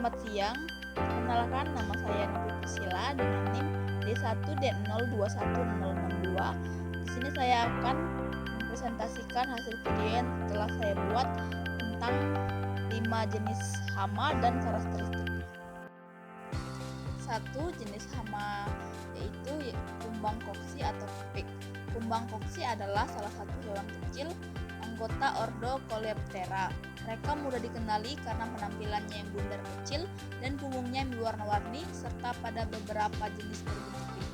Selamat siang, perkenalkan nama saya Nurul Priscilla dengan NIM D1D021062. Di sini saya akan mempresentasikan hasil video yang telah saya buat tentang 5 jenis hama dan karakteristiknya. Satu jenis hama yaitu kumbang koksi atau kepik. Kumbang koksi adalah salah satu hewan kecil anggota ordo Coleoptera. Mereka mudah dikenali karena penampilannya yang bundar kecil dan punggungnya yang berwarna-warni serta pada beberapa jenis berbentuk pipi.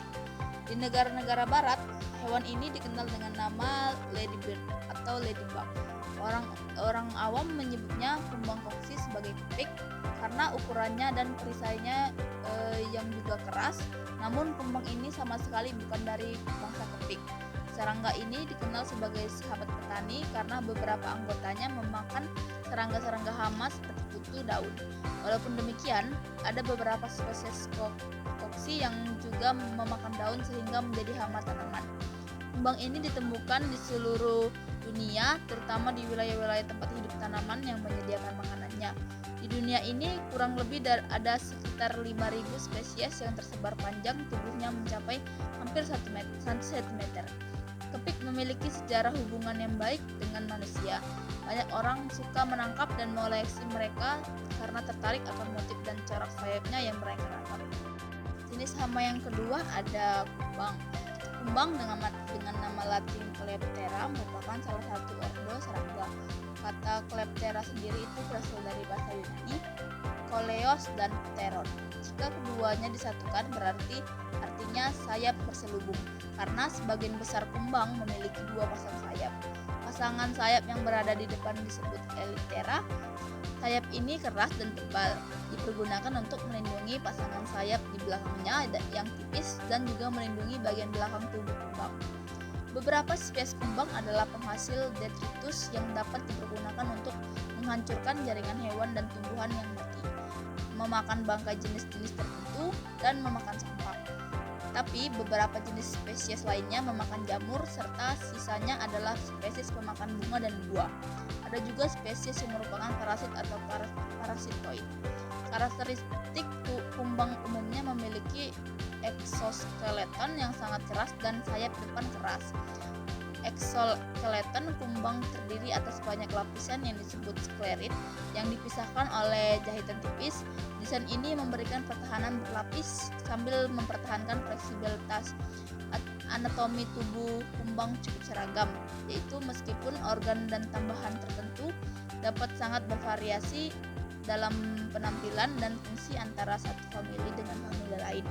Di negara-negara barat, hewan ini dikenal dengan nama ladybird atau ladybug. Orang awam menyebutnya kumbang koksi sebagai kepik karena ukurannya dan perisainya yang juga keras. Namun kumbang ini sama sekali bukan dari bangsa kepik. Serangga ini dikenal sebagai sahabat petani karena beberapa anggotanya memakan serangga-serangga hama seperti kutu daun. Walaupun demikian, ada beberapa spesies koksi yang juga memakan daun sehingga menjadi hama tanaman. Kumbang ini ditemukan di seluruh dunia, terutama di wilayah-wilayah tempat hidup tanaman yang menyediakan makanannya. Di dunia ini kurang lebih ada sekitar 5.000 spesies yang tersebar, panjang tubuhnya mencapai hampir 1 cm. Kepik memiliki sejarah hubungan yang baik dengan manusia. Banyak orang suka menangkap dan mengoleksi mereka karena tertarik akan motif dan corak sayapnya yang mereka tangkap. Jenis hama yang kedua ada kumbang. Kumbang dengan nama Latin Coleoptera merupakan salah satu ordo serangga. Kata Coleoptera sendiri itu berasal dari bahasa Yunani, koleos dan pteron. Jika keduanya disatukan berarti artinya sayap berselubung, karena sebagian besar kumbang memiliki 2 pasang sayap. Pasangan sayap yang berada di depan disebut elytera. Sayap ini keras dan tebal, dipergunakan untuk melindungi pasangan sayap di belakangnya yang tipis dan juga melindungi bagian belakang tubuh kumbang. Beberapa spesies kumbang adalah penghasil detritus yang dapat dipergunakan untuk menghancurkan jaringan hewan dan tumbuhan yang mati, memakan bangkai jenis-jenis tertentu, dan memakan sampah. Tapi beberapa jenis spesies lainnya memakan jamur serta sisanya adalah spesies pemakan bunga dan buah. Ada juga spesies yang merupakan parasit atau parasitoid. Karakteristik kumbang umumnya memiliki eksoskeleton yang sangat keras dan sayap depan keras. Eksoskeleton kumbang terdiri atas banyak lapisan yang disebut sklerit yang dipisahkan oleh jahitan tipis. Desain ini memberikan pertahanan berlapis sambil mempertahankan fleksibilitas. Anatomi tubuh kumbang cukup seragam, yaitu meskipun organ dan tambahan tertentu dapat sangat bervariasi dalam penampilan dan fungsi antara satu famili dengan famili lain.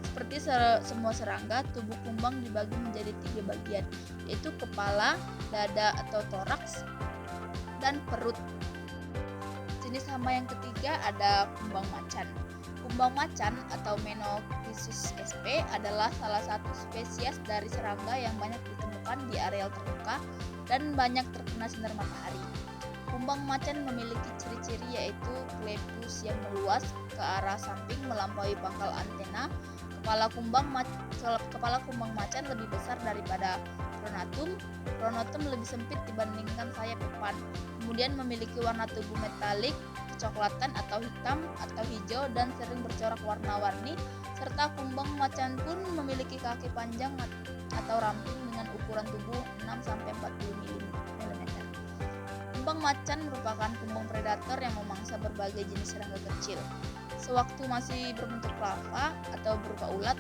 Seperti semua serangga, tubuh kumbang dibagi menjadi 3 bagian, yaitu kepala, dada atau toraks, dan perut. Jenis hama yang ketiga ada kumbang macan. Kumbang macan atau Menophysis sp adalah salah satu spesies dari serangga yang banyak ditemukan di areal terbuka dan banyak terkena sinar matahari. Kumbang macan memiliki ciri-ciri yaitu clepus yang meluas ke arah samping melampaui pangkal antena. Kepala kumbang macan lebih besar daripada pronotum. Pronotum lebih sempit dibandingkan sayap depan. Kemudian memiliki warna tubuh metalik, kecoklatan atau hitam atau hijau dan sering bercorak warna-warni, serta kumbang macan pun memiliki kaki panjang atau ramping dengan ukuran tubuh 6-40 mm. Kumbang macan merupakan kumbang predator yang memangsa berbagai jenis serangga kecil. Sewaktu masih berbentuk larva atau berupa ulat,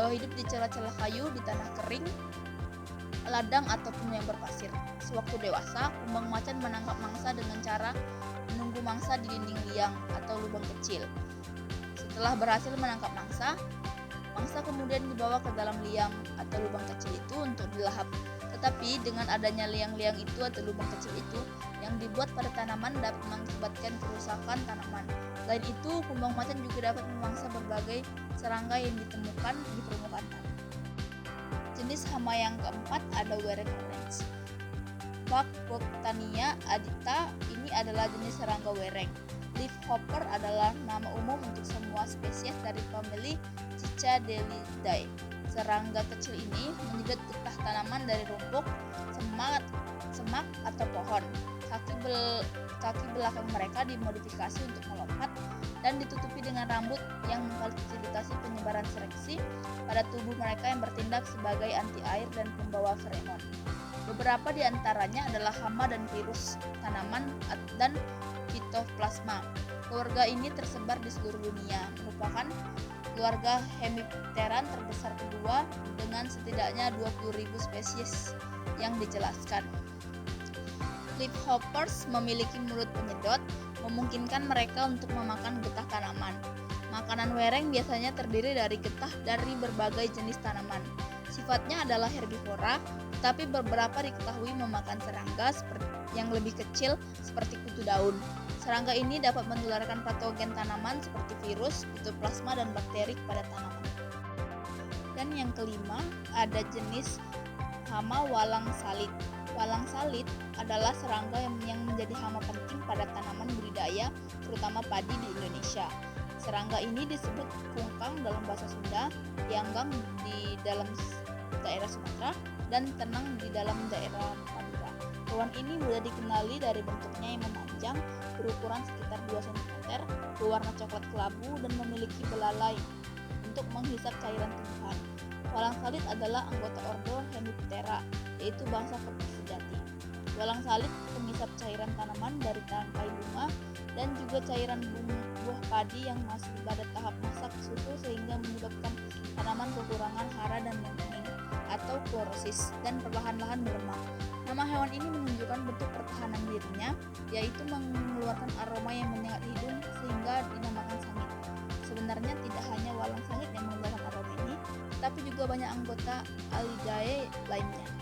hidup di celah-celah kayu di tanah kering, ladang ataupun yang berpasir. Sewaktu dewasa, kumbang macan menangkap mangsa dengan cara menunggu mangsa di dinding liang atau lubang kecil. Setelah berhasil menangkap mangsa kemudian dibawa ke dalam liang atau lubang kecil itu untuk dilahap. Tetapi dengan adanya liang-liang itu atau lubang kecil itu yang dibuat pada tanaman dapat mengakibatkan kerusakan tanaman. Selain itu, kumbang macan juga dapat memangsa berbagai serangga yang ditemukan di permukaan tanah. Jenis hama yang keempat ada wereng orange. Backwoctania adita ini adalah jenis serangga wereng. Leafhopper adalah nama umum untuk semua spesies dari famili Cicadelidae. Serangga kecil ini menyedot getah tanaman dari rumput, semak atau pohon. Kaki belakang mereka dimodifikasi untuk melompat dan ditutupi dengan rambut yang memfasilitasi penyebaran seleksi pada tubuh mereka yang bertindak sebagai anti air dan pembawa feromon. Beberapa di antaranya adalah hama dan virus tanaman dan fitoplasma. Keluarga ini tersebar di seluruh dunia, merupakan keluarga Hemipteran terbesar kedua dengan setidaknya 20.000 spesies yang dijelaskan. Leafhoppers memiliki mulut penyedot, memungkinkan mereka untuk memakan getah tanaman. Makanan wereng biasanya terdiri dari getah dari berbagai jenis tanaman. Sifatnya adalah herbivora, tetapi beberapa diketahui memakan serangga yang lebih kecil seperti kutu daun. Serangga ini dapat menularkan patogen tanaman seperti virus, fitoplasma, dan bakteri kepada tanaman. Dan yang kelima, ada jenis hama walang salit. Walang salit adalah serangga yang menjadi hama penting pada tanaman budidaya, terutama padi di Indonesia. Serangga ini disebut kungkang dalam bahasa Sunda, dianggang di dalam daerah Sumatera, dan tenang di dalam daerah Madura. Hewan ini mudah dikenali dari bentuknya yang memanjang, berukuran sekitar 2 cm, berwarna coklat kelabu, dan memiliki belalai untuk menghisap cairan tumbuhan. Walang salit adalah anggota ordo Hemiptera, yaitu bangsa kertas sejati. Walang salit penghisap cairan tanaman dari tangkai bunga dan juga cairan buah padi yang masih pada tahap masak susu sehingga menyebabkan tanaman kekurangan hara dan menguning atau klorosis dan perlahan-lahan melemah. Nama hewan ini menunjukkan bentuk pertahanan dirinya, yaitu mengeluarkan aroma yang menyengat hidung sehingga dinamakan sangit. Sebenarnya tidak hanya walang sangit yang mengeluarkan aroma ini, tapi juga banyak anggota Alidae lainnya.